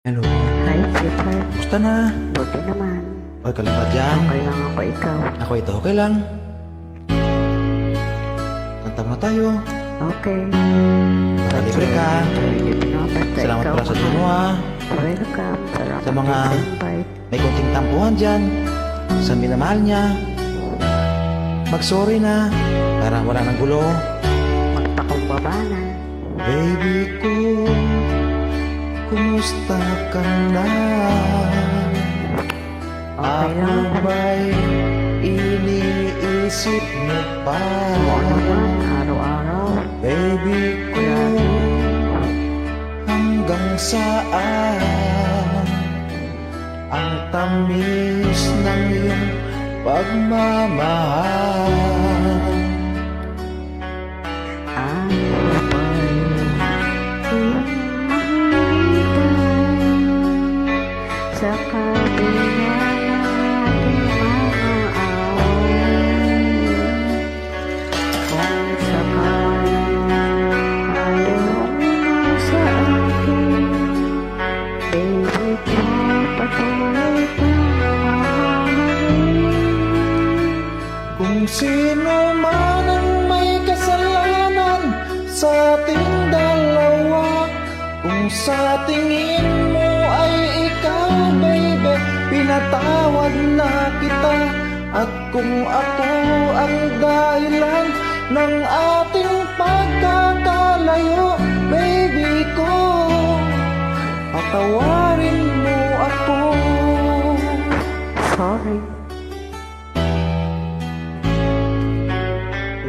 Hello, Hi, sweetheart. kumusta na? Buti naman. Okay ka lang ba dyan? Okay lang ako, ikaw. Ako ito, okay lang. Kanta mo tayo. Okay. Libre ka. Basta Salamat ikaw, pala sa mahal. tuno ah. Welcome. Salamat Sa mga- sa invite. May konting tampuhan dyan. Sa minamahal niya. Mag-sorry na. Para wala nang gulo. Magpakumbaba na. Baby ko, kumusta ka na? Okay Ako lang. ba'y iniisip mo pa? Oo naman, araw-araw. Baby ko, hanggang saan ang tamis ng iyong pagmamahal? Ano ba'y iyong mahintay sa kabila nating mga away? Kung sakaling ayaw mo sa akin, baby ko, patuloy kang mamahalin. Kung sino man ang may kasalanan sa ating dalawa, kung sa tingin mo ay ikaw, baby, pinatawad na kita. At kung ako ang dahilan ng ating pagkakalayo, baby ko, patawarin mo ako. Sorry.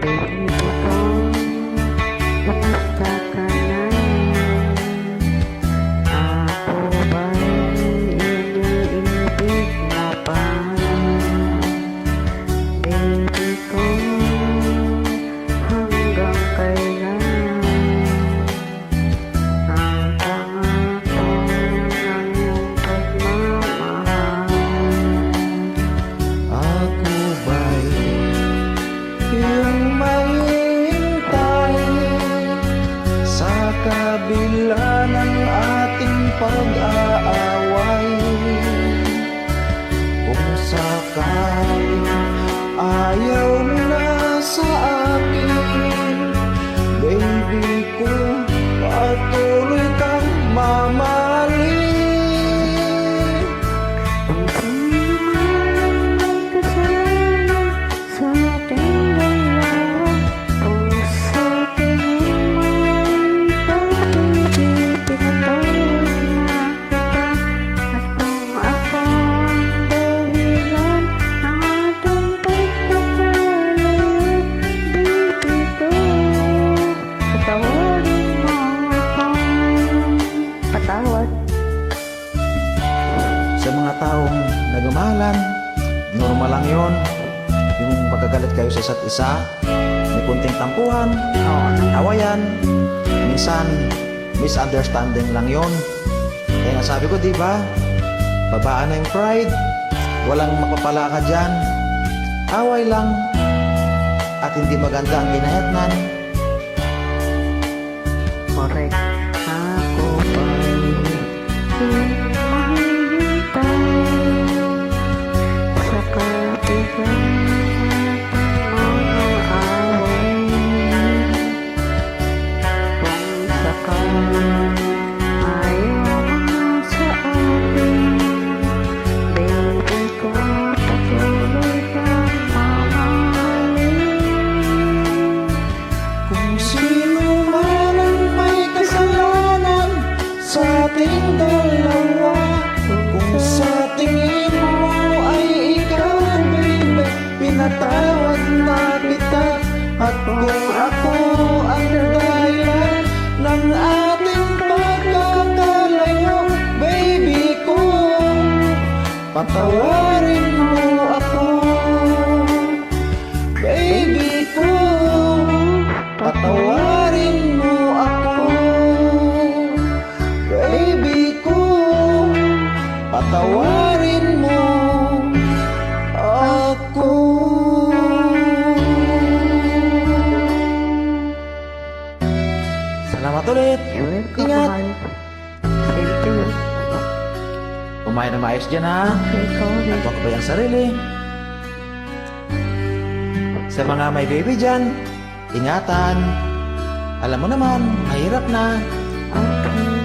Baby ko, kamusta ka na? Ako ba'y iniibig mo pa? Baby ko, hanggang kailan ang pangako ng iyong pagmamahal? Ako ba'y iyong mahihintay sa kabila ng ating pag-aaway? Kung sakaling ayaw mo na sa akin, baby ko, patuloy kang mamahalin. Kung sino man ang may kasalanan sa ating dalawa, kung sa tingin mo ay ikaw, baby, pinatawad na kita. At kung ako ang dahilan ng ating pagkakalayo, baby ko, patawarin mo ako. Patawad. Sa mga taong nagmamahalan, normal lang yon. Yung pagkagalit kayo sa isa't isa, may kunting tampuhan, awayan, minsan misunderstanding lang yon. Kaya nga sabi ko, di ba, babaan na yung pride, walang mapapala ka dyan, away lang, at hindi maganda ang kinahetnan. Correct. Ako ba'y iyong mahihintay sa kabila ng mga away? Kung sakaling ayaw mo na sa akin, baby ko, patuloy kang mamahalin. Kung sino man ang may kasalanan sa ating dalawa, kung sa tingin mo ay ikaw, baby, pinatawad na kita. At kung ako ang dahilan ng ating pagkakalayo, baby ko, patawarin mo ako. Baby ko, patawarin mo ako. Baby ko, patawarin mo ako. Salamat ulit. Welcome, Ingat. mahal. Same to you. Kumain na maayos dyan ha. Okay, ikaw rin. At huwag ba ang sarili. Sa mga may baby dyan, ingatan. Alam mo naman, mahirap na. Okay.